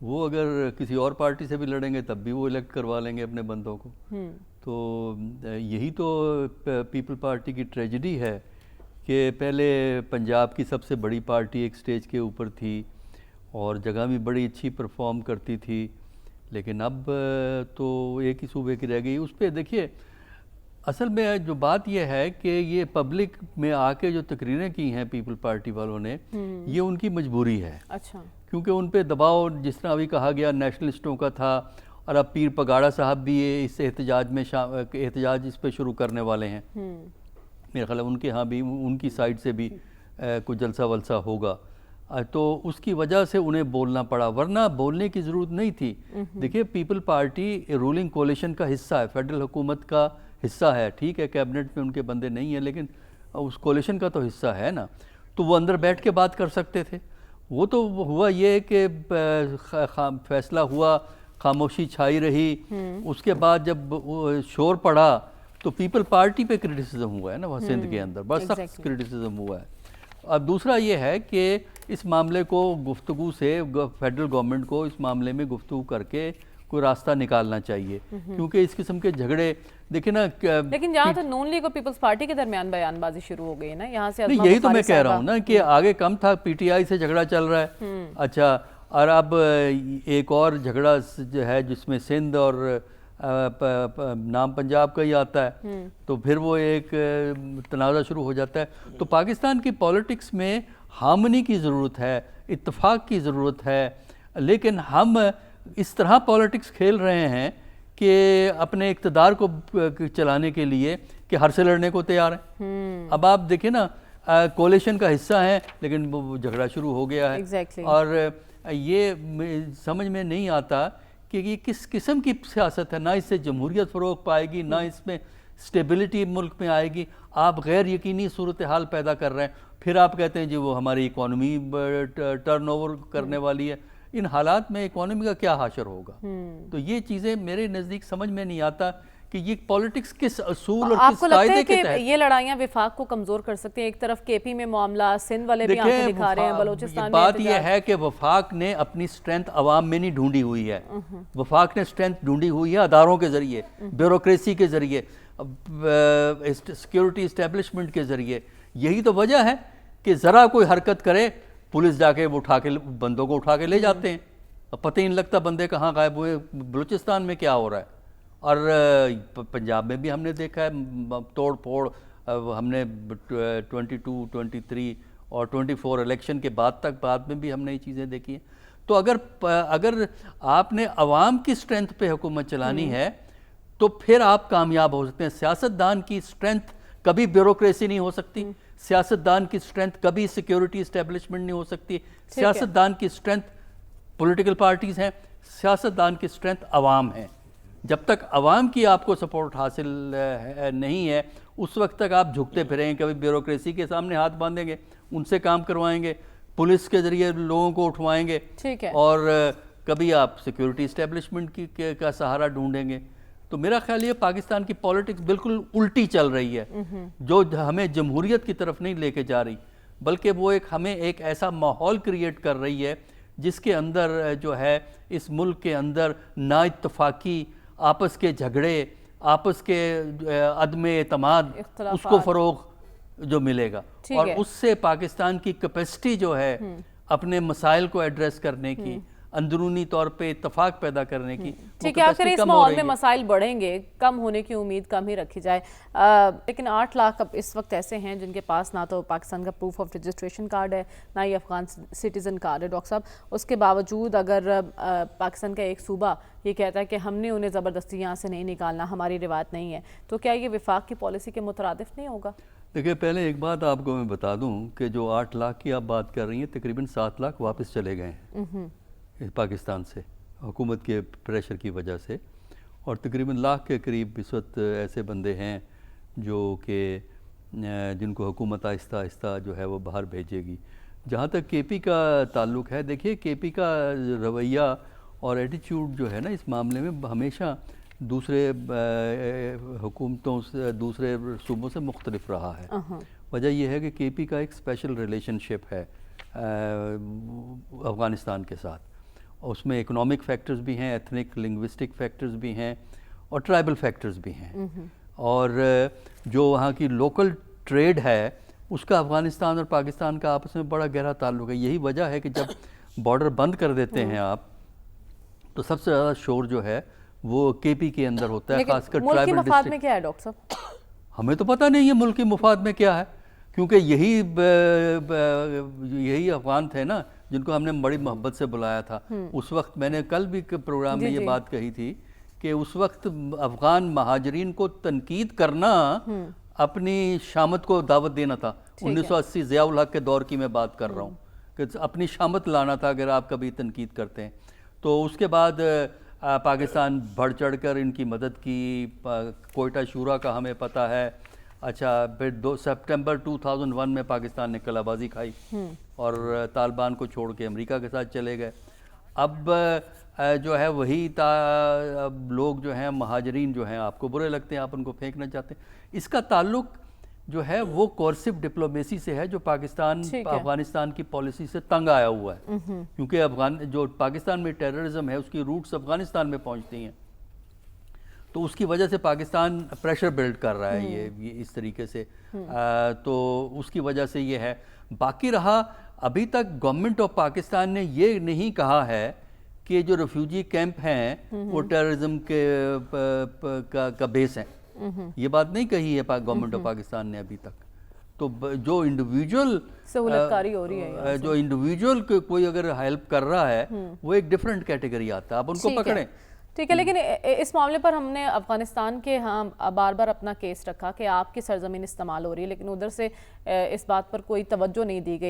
وہ اگر کسی اور پارٹی سے بھی لڑیں گے تب بھی وہ الیکٹ کروا لیں گے اپنے بندوں کو. تو یہی تو پیپل پارٹی کی ٹریجڈی ہے کہ پہلے پنجاب کی سب سے بڑی پارٹی ایک سٹیج کے اوپر تھی اور جگہ بھی بڑی اچھی پرفارم کرتی تھی, لیکن اب تو ایک ہی صوبے کی رہ گئی. اس پہ دیکھیے اصل میں جو بات یہ ہے کہ یہ پبلک میں آ کے جو تقریریں کی ہیں پیپل پارٹی والوں نے, یہ ان کی مجبوری ہے. اچھا. کیونکہ ان پہ دباؤ جس طرح ابھی کہا گیا نیشنلسٹوں کا تھا, اور اب پیر پگاڑا صاحب بھی اس احتجاج میں احتجاج اس پہ شروع کرنے والے ہیں. میرا خیال ہے ان کے ہاں بھی ان کی سائڈ سے بھی کوئی جلسہ ولسہ ہوگا, تو اس کی وجہ سے انہیں بولنا پڑا, ورنہ بولنے کی ضرورت نہیں تھی. دیکھیے پیپل پارٹی رولنگ کولیشن کا حصہ ہے, فیڈرل حکومت کا حصہ ہے, ٹھیک ہے کیبنٹ میں ان کے بندے نہیں ہیں لیکن اس کولیشن کا تو حصہ ہے نا, تو وہ اندر بیٹھ کے بات کر سکتے تھے. وہ تو ہوا یہ کہ فیصلہ ہوا, خاموشی چھائی رہی, اس کے بعد جب شور پڑا تو پیپل پارٹی پہ کرٹیسزم ہوا ہے نا وہ سندھ کے اندر, بس سخت کرٹیسزم ہوا ہے. اب دوسرا یہ ہے کہ اس معاملے کو گفتگو سے فیڈرل گورنمنٹ کو اس معاملے میں گفتگو کر کے کوئی راستہ نکالنا چاہیے, کیونکہ اس قسم کے جھگڑے دیکھیں نا. لیکن جہاں تو نون لیگ اور پیپلز پارٹی کے درمیان بیان بازی شروع ہو گئی نا, یہاں سے یہی تو میں کہہ رہا ہوں نا کہ آگے کم تھا, پی ٹی آئی سے جھگڑا چل رہا ہے. اچھا, اور اب ایک اور جھگڑا جو ہے جس میں سندھ اور نام پنجاب کا ہی آتا ہے, تو پھر وہ ایک تنازع شروع ہو جاتا ہے. تو پاکستان کی پولیٹکس میں ہارمنی کی ضرورت ہے, اتفاق کی ضرورت ہے, لیکن ہم اس طرح پولیٹکس کھیل رہے ہیں کہ اپنے اقتدار کو چلانے کے لیے کہ ہر سے لڑنے کو تیار ہیں. اب آپ دیکھیں نا کولیشن کا حصہ ہیں لیکن وہ جھگڑا شروع ہو گیا ہے. اور یہ سمجھ میں نہیں آتا کہ یہ کس قسم کی سیاست ہے, نہ اس سے جمہوریت فروغ پائے گی, نہ اس میں سٹیبلٹی ملک میں آئے گی. آپ غیر یقینی صورتحال پیدا کر رہے ہیں, پھر آپ کہتے ہیں جی وہ ہماری اکانومی ٹرن اوور کرنے والی ہے. ان حالات میں اکانومی کا کیا حاشر ہوگا؟ تو یہ چیزیں میرے نزدیک سمجھ میں نہیں آتا کہ یہ پولیٹکس کس اصول اور کس قاعدے کے تحت. آپ کو لگتا ہے کہ یہ لڑائیاں وفاق کو کمزور کر سکتی ہیں؟ ایک طرف کے پی میں معاملہ, سندھ والے بھی آنکھیں دکھا رہے ہیں, بلوچستان میں بات یہ ہے کہ وفاق نے اپنی سٹرینتھ عوام میں نہیں ڈھونڈی ہوئی ہے. وفاق نے سٹرینتھ ڈھونڈی ہوئی ہے اداروں کے ذریعے, بیوروکریسی کے ذریعے, سیکیورٹی اسٹیبلشمنٹ کے ذریعے. یہی تو وجہ ہے کہ ذرا کوئی حرکت کرے پولیس جا کے وہ بندوں کو اٹھا کے لے جاتے ہیں, پتہ ہی نہیں لگتا بندے کہاں غائب ہوئے. بلوچستان میں کیا ہو رہا ہے, اور پنجاب میں بھی ہم نے دیکھا ہے توڑ پھوڑ. ہم نے 22, 23 اور 24 الیکشن کے بعد میں بھی ہم نے یہ چیزیں دیکھی ہیں. تو اگر آپ نے عوام کی سٹرینتھ پہ حکومت چلانی ہے تو پھر آپ کامیاب ہو سکتے ہیں. سیاستدان کی سٹرینتھ کبھی بیوروکریسی نہیں ہو سکتی, سیاستدان کی سٹرینتھ کبھی سیکیورٹی اسٹیبلشمنٹ نہیں ہو سکتی, سیاستدان کی سٹرینتھ پولیٹیکل پارٹیز ہیں, سیاستدان کی سٹرینتھ عوام ہیں. جب تک عوام کی آپ کو سپورٹ حاصل نہیں ہے اس وقت تک آپ جھکتے پھریں گے. کبھی بیوروکریسی کے سامنے ہاتھ باندھیں گے, ان سے کام کروائیں گے, پولیس کے ذریعے لوگوں کو اٹھوائیں گے, اور کبھی آپ سیکیورٹی اسٹیبلشمنٹ کا سہارا ڈھونڈیں گے. تو میرا خیال یہ پاکستان کی پولیٹکس بالکل الٹی چل رہی ہے, جو ہمیں جمہوریت کی طرف نہیں لے کے جا رہی, بلکہ وہ ہمیں ایک ایسا ماحول کریٹ کر رہی ہے جس کے اندر جو ہے اس ملک کے اندر نا اتفاقی, آپس کے جھگڑے, آپس کے عدم اعتماد, اس کو فروغ جو ملے گا. اور اس سے پاکستان کی کیپیسٹی جو ہے اپنے مسائل کو ایڈریس کرنے کی, اندرونی طور پہ اتفاق پیدا کرنے کی, کیا کریں اس ماحول میں مسائل بڑھیں گے, کم ہونے کی امید کم ہی رکھی جائے. لیکن 8 لاکھ اب اس وقت ایسے ہیں جن کے پاس نہ تو پاکستان کا پروف آف رجسٹریشن کارڈ ہے, نہ ہی افغان سٹیزن کارڈ ہے. ڈاکٹر صاحب, اس کے باوجود اگر پاکستان کا ایک صوبہ یہ کہتا ہے کہ ہم نے انہیں زبردستی یہاں سے نہیں نکالنا, ہماری روایت نہیں ہے, تو کیا یہ وفاق کی پالیسی کے مترادف نہیں ہوگا؟ دیکھیں پہلے ایک بات آپ کو میں بتا دوں کہ جو 8 لاکھ کی آپ بات کر رہی ہیں, تقریباً 7 لاکھ واپس چلے گئے ہیں پاکستان سے حکومت کے پریشر کی وجہ سے, اور تقریباً لاکھ کے قریب اس وقت ایسے بندے ہیں جو کہ جن کو حکومت آہستہ آہستہ جو ہے وہ باہر بھیجے گی. جہاں تک کے پی کا تعلق ہے, دیکھیے کے پی کا رویہ اور ایٹیچیوڈ جو ہے نا اس معاملے میں ہمیشہ دوسرے حکومتوں سے, دوسرے صوبوں سے مختلف رہا ہے. وجہ یہ ہے کہ کے پی کا ایک اسپیشل ریلیشن شپ ہے افغانستان کے ساتھ, اس میں اکنامک فیکٹرز بھی ہیں، ایتھنک لنگوسٹک فیکٹرز بھی ہیں اور ٹرائبل فیکٹرز بھی ہیں، اور جو وہاں کی لوکل ٹریڈ ہے اس کا افغانستان اور پاکستان کا آپس میں بڑا گہرا تعلق ہے. یہی وجہ ہے کہ جب بارڈر بند کر دیتے ہیں آپ تو سب سے زیادہ شور جو ہے وہ کے پی کے اندر ہوتا ہے، خاص کر ملک کی ٹرائبل مفاد ڈسٹرکٹ. میں کیا ہے ڈاکٹر صاحب؟ ہمیں تو پتہ نہیں ہے ملک کے مفاد میں کیا ہے، کیونکہ یہی افغان تھے نا جن کو ہم نے بڑی محبت سے بلایا تھا. اس وقت میں نے کل بھی پروگرام میں یہ بات کہی تھی کہ اس وقت افغان مہاجرین کو تنقید کرنا اپنی شامت کو دعوت دینا تھا. 1980 ضیاء الحق کے دور کی میں بات کر رہا ہوں کہ اپنی شامت لانا تھا اگر آپ کبھی تنقید کرتے ہیں. تو اس کے بعد پاکستان بڑھ چڑھ کر ان کی مدد کی. کوئٹہ شورا کا ہمیں پتہ ہے. اچھا پھر 2 سپٹمبر 2001 میں پاکستان نے قلعہ بازی کھائی اور طالبان کو چھوڑ کے امریکہ کے ساتھ چلے گئے. اب جو ہے وہی لوگ جو ہیں مہاجرین جو ہیں آپ کو برے لگتے ہیں، آپ ان کو پھینکنا چاہتے ہیں. اس کا تعلق جو ہے وہ کورسو ڈپلومیسی سے ہے جو افغانستان کی پالیسی سے تنگ آیا ہوا ہے، کیونکہ جو پاکستان میں ٹیررزم ہے اس کی روٹس افغانستان میں پہنچتی ہیں. تو اس کی وجہ سے پاکستان پریشر بلڈ کر رہا ہے یہ اس طریقے سے. تو اس کی وجہ سے یہ ہے. باقی رہا ابھی تک گورنمنٹ آف پاکستان نے یہ نہیں کہا ہے کہ جو ریفیوجی کیمپ ہیں وہ ٹیررزم کا بیس ہیں. یہ بات نہیں کہی ہے گورنمنٹ آف پاکستان نے ابھی تک. تو جو انڈیویجول سہولت کاری ہو رہی ہے، جو انڈیویجول کوئی اگر ہیلپ کر رہا ہے وہ ایک ڈیفرنٹ کیٹیگری آتا ہے. آپ ان کو پکڑیں. ٹھیک ہے، لیکن اس معاملے پر ہم نے افغانستان کے بار بار اپنا کیس رکھا کہ آپ کی سرزمین استعمال ہو رہی ہے، لیکن ادھر سے اس بات پر کوئی توجہ نہیں دی گئی.